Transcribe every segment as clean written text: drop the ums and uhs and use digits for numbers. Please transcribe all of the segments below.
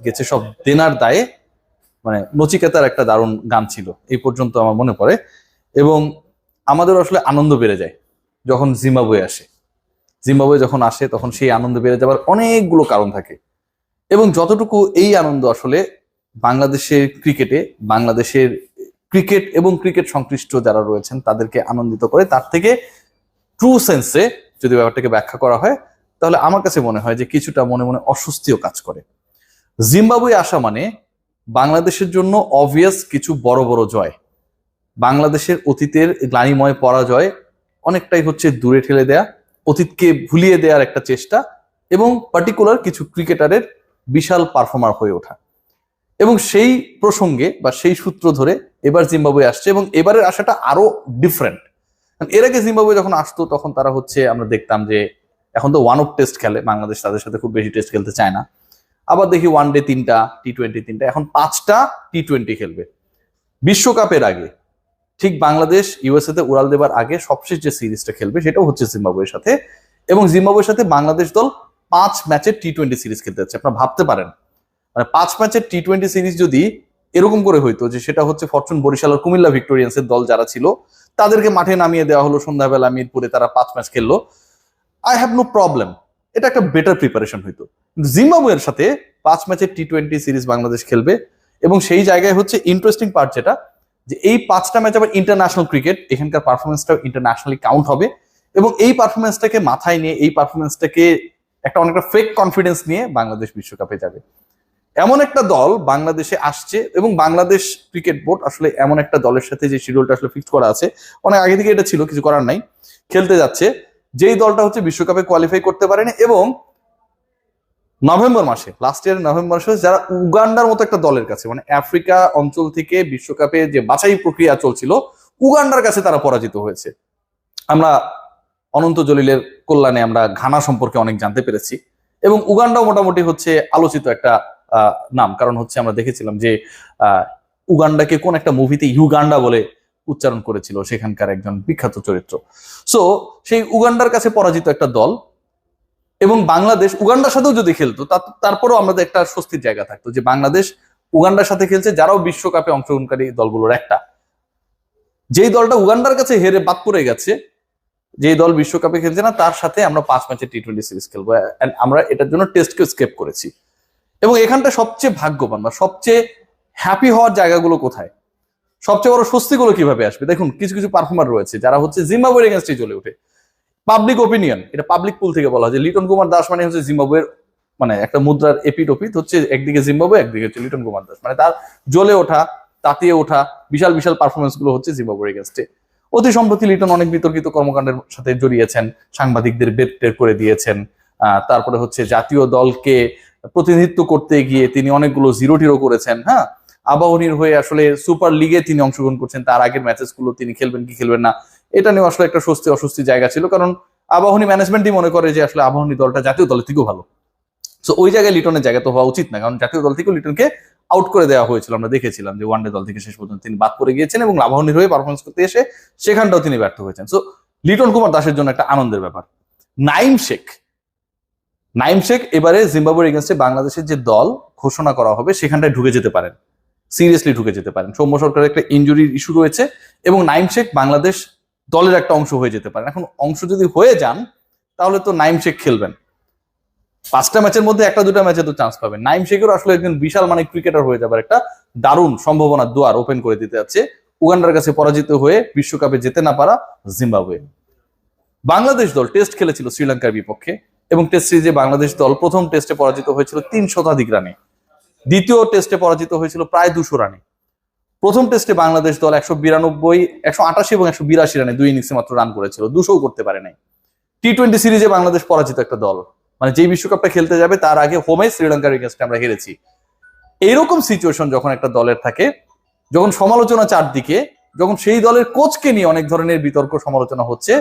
গেছে সব দেনার দায়ে, মানে নচিকেতার একটা দারুণ গান ছিল এই পর্যন্ত আমার মনে পড়ে। এবং আমাদের আসলে আনন্দ বেড়ে যায় যখন জিম্বাবুয়ে আসে। জিম্বাবুয়ে যখন আসে তখন সেই আনন্দ বেড়ে যাবার অনেকগুলো কারণ থাকে। এবং যতটুকু এই আনন্দ আসলে বাংলাদেশের ক্রিকেটে, বাংলাদেশের ক্রিকেট এবং ক্রিকেট সংশ্লিষ্ট যারা রয়েছেন তাদেরকে আনন্দিত করে, তার থেকে ট্রু সেন্সে যদি ব্যাপারটাকে ব্যাখ্যা করা হয় তাহলে আমার কাছে মনে হয় যে কিছুটা মনে মনে অস্বস্তিও কাজ করে। জিম্বাবুয়ে আসা মানে বাংলাদেশের জন্য অবভিয়াস কিছু বড় বড় জয়, বাংলাদেশের অতীতের গ্লানিময় পরাজয় অনেকটাই হচ্ছে দূরে ঠেলে দেয়া, অতীতকে ভুলিয়ে দেওয়ার একটা চেষ্টা, এবং পার্টিকুলার কিছু ক্রিকেটারের বিশাল পারফর্মার হয়ে ওঠা। এবং সেই প্রসঙ্গে বা সেই সূত্র ধরে এবার জিম্বাবুয়ে আসছে, এবং এবারের আসাটা আরো ডিফারেন্ট। এর আগে জিম্বাবুয়ে যখন আসতো তখন তারা হচ্ছে আমরা দেখতাম যে এখন তো ওয়ান অফ টেস্ট খেলে বাংলাদেশ, তাদের সাথে খুব বেশি টেস্ট খেলতে চায় না। আবার দেখি ওয়ান ডে 3টা, টি-20 3টা, এখন 5টা টি-20 খেলবে। বিশ্বকাপের আগে ঠিক বাংলাদেশ ইউএসএ তে উড়াল দেবার আগে সবশেষ যে সিরিজটা খেলবে সেটাও হচ্ছে জিম্বাবুয়ের সাথে, এবং জিম্বাবুয়ের সাথে বাংলাদেশ দল 5 ম্যাচের টি-20 সিরিজ খেলতে যাচ্ছে। আপনারা ভাবতে পারেন মানে 5 ম্যাচের টি-20 সিরিজ যদি এরকম করে হইতো যে সেটা হচ্ছে ফরচুন বরিশাল আর কুমিল্লা ভিক্টোরিয়ান্সের দল যারা ছিল তাদেরকে মাঠে নামিয়ে দেওয়া হলো সন্ধ্যাবেলা মিরপুরে, তারা 5 ম্যাচ খেললো, আই হ্যাভ নো প্রবলেম, এটা একটা বেটার প্রিপারেশন হইতো। কিন্তু জিম্বাবুয়ের সাথে 5 ম্যাচের টি-20 সিরিজ বাংলাদেশ খেলবে, এবং সেই জায়গায় হচ্ছে ইন্টারেস্টিং পার্ট যেটা, যে এই 5টা ম্যাচ আবার ইন্টারন্যাশনাল ক্রিকেট, এখানকার পারফরমেন্সটাও ইন্টারন্যাশনালি কাউন্ট হবে, এবং এই পারফরমেন্সটাকে মাথায় নিয়ে, এই পারফরমেন্সটাকে একটা অনেকটা ফেক কনফিডেন্স নিয়ে বাংলাদেশ বিশ্বকাপে যাবে। এমন একটা দল বাংলাদেশে আসছে, এবং বাংলাদেশ ক্রিকেট বোর্ড আসলে এমন একটা দলের সাথে যে শিডিউলটা আসলে ফিক্স করা আছে অনেক আগে থেকে, এটা ছিল, কিছু করার নাই, খেলতে যাচ্ছে যেই দলটা হচ্ছে বিশ্বকাপে কোয়ালিফাই করতে পারেনি। এবং নভেম্বর মাসে, লাস্ট ইয়ার নভেম্বর মাসে যারা উগান্ডার মতো একটা দলের কাছে, মানে আফ্রিকা অঞ্চল থেকে বিশ্বকাপে যে বাছাই প্রক্রিয়া চলছিল, উগান্ডার কাছে তারা পরাজিত হয়েছে। আমরা অনন্ত জলিলের কল্যাণে আমরা ঘানা সম্পর্কে অনেক জানতে পেরেছি, এবং উগান্ডাও মোটামুটি হচ্ছে আলোচিত একটা নাম, কারণ হচ্ছে আমরা দেখেছিলাম যে উগান্ডাকে কোন একটা মুভিতে ইউগান্ডা বলে উচ্চারণ করেছিল সেখানকার একজন বিখ্যাত চরিত্র। সো সেই উগান্ডার কাছে পরাজিত একটা দল, এবং বাংলাদেশ উগান্ডার সাথেও যদি খেলতো তারপরেও আমাদের একটা স্বস্তির জায়গা থাকতো যে বাংলাদেশ উগান্ডার সাথে খেলছে, যারাও বিশ্বকাপে অংশগ্রহণকারী দলগুলোর একটা। যেই দলটা উগান্ডার কাছে হেরে বাদ পড়ে গেছে, যেই দল বিশ্বকাপে খেলছে না, তার সাথে আমরা 5 ম্যাচের টি-20 সিরিজ খেলবো, আমরা এটার জন্য টেস্টকে স্কেপ করেছি। এবং এখানটা সবচেয়ে ভাগ্যবান বা সবচেয়ে হ্যাপি হওয়ার জায়গাগুলো কোথায়, সবচেয়ে বড় স্বস্তিগুলো কিভাবে আসবে? দেখুন, কিছু কিছু পারফর্মার রয়েছে যারা হচ্ছে জিম্বাবুয়ের এগেইনস্টে জ্বলে ওঠে। পাবলিক ওপিনিয়ন, এটা পাবলিক পুল থেকে বলা হয় যে লিটন কুমার দাস মানে হচ্ছে জিম্বাবুয়ের, মানে একটা মুদ্রার এপিট ওপিট হচ্ছে, একদিকে জিম্বাবুয়ে একদিকে হচ্ছে লিটন কুমার দাস, মানে তার জ্বলে ওঠা, তাতিয়ে ওঠা বিশাল বিশাল পারফরমেন্স গুলো হচ্ছে জিম্বাবুয়ের এগেইনস্টে। অতি সম্প্রতি লিটন অনেক বিতর্কিত কর্মকাণ্ডের সাথে জড়িয়েছেন, সাংবাদিকদের বের টের করে দিয়েছেন, তারপরে হচ্ছে জাতীয় দলকে প্রতিনিধিত্ব করতে গিয়ে তিনি অনেকগুলো জিরো টিরো করেছেন। হ্যাঁ, আবাহনীর হয়ে আসলে সুপার লিগে তিনি অংশগ্রহণ করছেন, তার আগের ম্যাচেস গুলো তিনি খেলবেন কি খেলবেন না এটা নিয়ে আসলে একটা স্বস্তি অস্বস্তি জায়গা ছিল, কারণ আবাহনী ম্যানেজমেন্টই মনে করে যে আসলে আবাহনী দলটা জাতীয় দলের থেকেও ভালো। সো ওই জায়গায় লিটনের জায়গা তো হওয়া উচিত না, কারণ জাতীয় দল থেকেও লিটনকে আউট করে দেওয়া হয়েছিল। আমরা দেখেছিলাম যে ওয়ানডে দল থেকে শেষ পর্যন্ত তিনি বাদ পড়ে গিয়েছেন, এবং আবাহনীর হয়ে পারফরমেন্স করতে এসে সেখানটাও তিনি ব্যর্থ হয়েছেন। সো লিটন কুমার দাসের জন্য একটা আনন্দের ব্যাপার। নাইম শেখ এবারে জিম্বাবুয়ের এগেইনস্টে বাংলাদেশের যে দল ঘোষণা করা হবে সেখানটায় ঢুকে যেতে পারেন, সিরিয়াসলি ঢুকে যেতে পারেন। সৌম্য সরকারের একটা ইনজুরির ইস্যু রয়েছে, এবং নাইম শেখ বাংলাদেশ দলের একটা অংশ হয়ে যেতে পারেন। এখন অংশ যদি হয়ে যান তাহলে তো নাইম শেখ খেলবেন, 5টা ম্যাচের মধ্যে 1-2টা ম্যাচে তো চান্স পাবেন। নাইম শেখেরও আসলে একজন বিশাল মানে ক্রিকেটার হয়ে যাবার একটা দারুণ সম্ভাবনার দুয়ার ওপেন করে দিতে যাচ্ছে উগান্ডার কাছে পরাজিত হয়ে বিশ্বকাপে যেতে না পারা জিম্বাবুয়ে। বাংলাদেশ দল টেস্ট খেলেছিল শ্রীলঙ্কার বিপক্ষে, এবং টেস্ট সিরিজে বাংলাদেশ দল প্রথম টেস্টে পরাজিত হয়েছিল 3 শতাধিক রানে, দ্বিতীয় টেস্টে পরাজিত হয়েছিল প্রায় 200 রানে। প্রথম টেস্টে বাংলাদেশ দল 192, 188 এবং 182 রানে 2 ইনিংসে মাত্র রান করেছিল, 200 করতে পারে নাই। টি-20 সিরিজে বাংলাদেশ পরাজিত একটা দল, মানে যেই বিশ্বকাপটা খেলতে যাবে তার আগে হোমে শ্রীলঙ্কার এগেইনস্টে আমরা হেরেছি। এইরকম সিচুয়েশন যখন একটা দলের থাকে, যখন সমালোচনা চারদিকে, যখন সেই দলের কোচকে নিয়ে অনেক ধরনের বিতর্ক সমালোচনা হচ্ছে,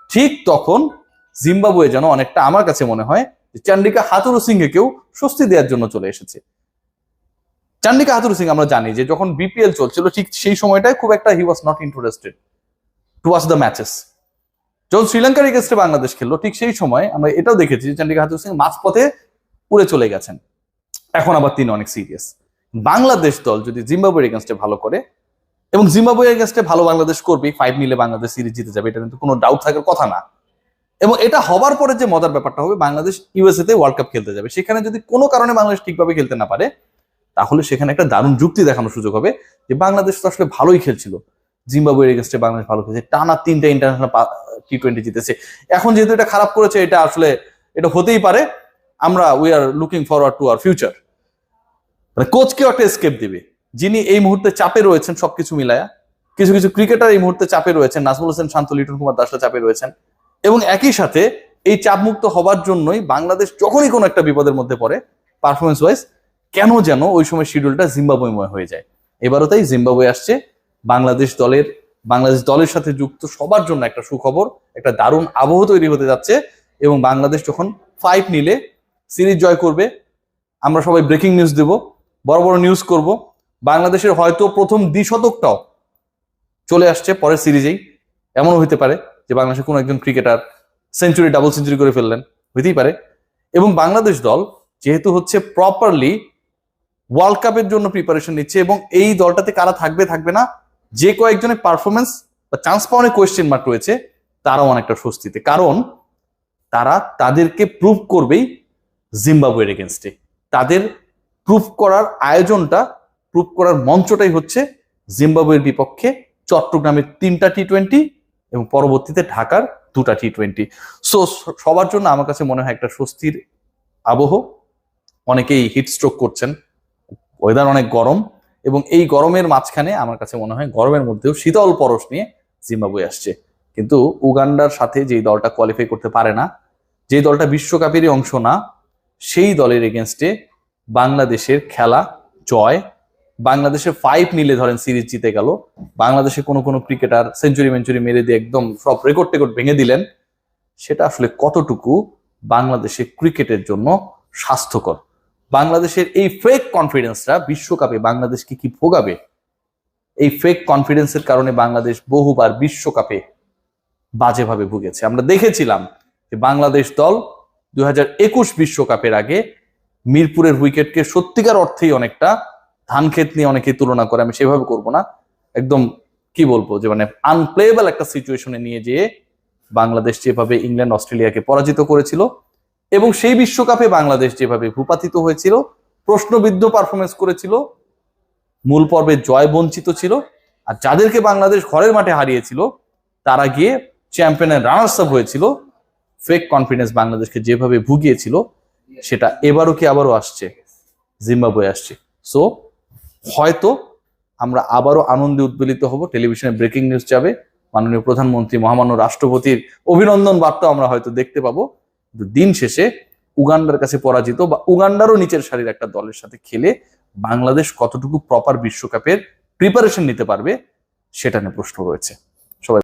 ঠিক তখন জিম্বাবুয়ে যেন অনেকটা আমার কাছে মনে হয় যে চান্ডিকা হাথুরুসিংহে কেউ স্বস্তি দেওয়ার জন্য চলে এসেছে। চান্ডিকা হাথুরুসিংহ আমরা জানি যে যখন বিপিএল চলছিল ঠিক সেই সময়টায় খুব একটা he was not interested to watch the matches. যখন শ্রীলঙ্কার এগেইনস্টে বাংলাদেশ খেললো ঠিক সেই সময় আমরা এটাও দেখেছি যে চান্ডিকা হাথুরুসিংহ মাঝপথে উড়ে চলে গেছেন। এখন আবার 3 অনেক সিরিয়াস। বাংলাদেশ দল যদি জিম্বাবুয়ের এগেনস্টে ভালো করে, এবং জিম্বাবুয়ের এগেনস্টে ভালো বাংলাদেশ করবে, 5 নিলে বাংলাদেশ সিরিজ জিতে যাবে, এটা কিন্তু কোনো ডাউট থাকার কথা না। এবং এটা হবার পরে যে মজার ব্যাপারটা হবে, বাংলাদেশ ইউএসএ তে ওয়ার্ল্ড কাপ খেলতে যাবে, সেখানে যদি কোনো কারণে বাংলাদেশ ঠিকভাবে খেলতে না পারে, তাহলে সেখানে একটা দারুণ যুক্তি দেখানোর সুযোগ হবে যে বাংলাদেশ তো আসলে ভালোই খেলছিল, জিম্বাবুয়ের এগেনস্টে বাংলাদেশ ভালো খেলছে, টানা 3টা ইন্টারন্যাশনাল টি20 জিতেছে, এখন যেহেতু এটা খারাপ করেছে, এটা আসলে এটা হতেই পারে, আমরা we are looking forward to our future. মানে কোচকেও একটা এসকেপ দিবে, যিনি এই মুহূর্তে চাপে রয়েছেন সবকিছু মিলায়া। কিছু কিছু ক্রিকেটার এই মুহূর্তে চাপে রয়েছেন, নাজমুল হোসেন শান্ত, লিটন কুমার দাসরা চাপে রয়েছেন, এবং একই সাথে এই চাপমুক্ত হবার জন্যই বাংলাদেশ যখনই কোনো একটা বিপদের মধ্যে পড়ে পারফরমেন্স ওয়াইজ, কেন যেন ওই সময় শিডিউলটা জিম্বাবুয়েময় হয়ে যায়। এবারও তাই জিম্বাবুয়ে আসছে। বাংলাদেশ দলের সাথে যুক্ত সবার জন্য একটা সুখবর, একটা দারুণ আবহ তৈরি হতে যাচ্ছে। এবং বাংলাদেশ যখন 5 নিলে সিরিজ জয় করবে, আমরা সবাই ব্রেকিং নিউজ দেব, বড় বড় নিউজ করব। বাংলাদেশের হয়তো প্রথম দ্বিশতকটাও চলে আসছে পরের সিরিজেই। এমনও হইতে পারে যে বাংলাদেশের কোনো একজন ক্রিকেটার সেঞ্চুরি, ডাবল সেঞ্চুরি করে ফেললেন, হইতেই পারে। এবং বাংলাদেশ দল যেহেতু হচ্ছে প্রপারলি ওয়ার্ল্ড কাপের জন্য প্রিপারেশন নিচ্ছে, এবং এই দলটাতে কারা থাকবে থাকবে না, যে কয়েকজনের পারফরমেন্স বা চান্স পাওয়ার কোয়েশ্চেন মার্ক রয়েছে, তারাও অনেকটা স্বস্তিতে, কারণ তারা তাদেরকে প্রুভ করবেই জিম্বাবুয়ের এগেনস্টে। তাদের প্রুভ করার আয়োজনটা, প্রুভ করার মঞ্চটাই হচ্ছে জিম্বাবুয়ের বিপক্ষে চট্টগ্রামের 3টা টি20 এবং পরবর্তীতে ঢাকার 2টা টি20। সো সবার জন্য আমার কাছে মনে হয় একটা স্বস্তির আবহ। অনেকেই হিট স্ট্রোক করছেন, ওয়েদার অনেক গরম, এবং এই গরমের মাঝখানে আমার কাছে মনে হয় গরমের মধ্যেও শীতল পরশ নিয়ে জিম্বাবুয়ে আসছে। কিন্তু উগান্ডার সাথে যেই দলটা কোয়ালিফাই করতে পারে না, যে দলটা বিশ্বকাপেরই অংশ না, সেই দলের এগেনস্টে বাংলাদেশের খেলা জয়। বাংলাদেশের 5 নিলে ধরেন সিরিজ জিতে গেল, বাংলাদেশে কোনো কোনো ক্রিকেটার সেঞ্চুরি মেরে দিয়ে একদম সব রেকর্ড টেকর্ড ভেঙে দিলেন, সেটা আসলে কতটুকু বাংলাদেশের ক্রিকেটের জন্য স্বাস্থ্যকর? বাংলাদেশের এই ফেক কনফিডেন্সটা বিশ্বকাপে বাংলাদেশকে কি ভোগাবে? এই ফেক কনফিডেন্সের কারণে বাংলাদেশ বহুবার বিশ্বকাপে বাজেভাবে ভুগেছে। আমরা দেখেছিলাম যে বাংলাদেশ দল 2021 বিশ্বকাপের আগে মিরপুরের উইকেটকে সত্যিকার অর্থেই অনেকটা ধান ক্ষেত নিয়ে অনেকেই তুলনা করে, আমি সেভাবে করব না, একদম কি বলবো যে মানে আনপ্লেয়েবল একটা সিচুয়েশনে নিয়ে যেয়ে বাংলাদেশ যেভাবে ইংল্যান্ড অস্ট্রেলিয়াকে পরাজিত করেছিল, এবং সেই বিশ্বকাপে বাংলাদেশ যেভাবে ভূপাতিত হয়েছিল, প্রশ্নবিদ্ধ পারফরমেন্স করেছিল, মূল পর্বে জয় বঞ্চিত ছিল, আর যাদেরকে বাংলাদেশ ঘরের মাঠে হারিয়েছিল তারা গিয়ে চ্যাম্পিয়নের রানার্স আপ হয়েছিল, ফেক কনফিডেন্স বাংলাদেশকে যেভাবে ভুগিয়েছিল, সেটা এবারও কি আবারও আসছে, জিম্বাবুয়ে আসছে। সো হয়তো আমরা আবারও আনন্দে উদ্বেলিত হব, টেলিভিশনে ব্রেকিং নিউজ যাবে, মাননীয় প্রধানমন্ত্রী, মহামান্য রাষ্ট্রপতির অভিনন্দন বার্তা আমরা হয়তো দেখতে পাবো। কিন্তু দিন শেষে উগান্ডার কাছে পরাজিত বা উগান্ডারও নিচের সারির একটা দলের সাথে খেলে বাংলাদেশ কতটুকু প্রপার বিশ্বকাপের প্রিপারেশন নিতে পারবে, সেটা নিয়ে প্রশ্ন রয়েছে।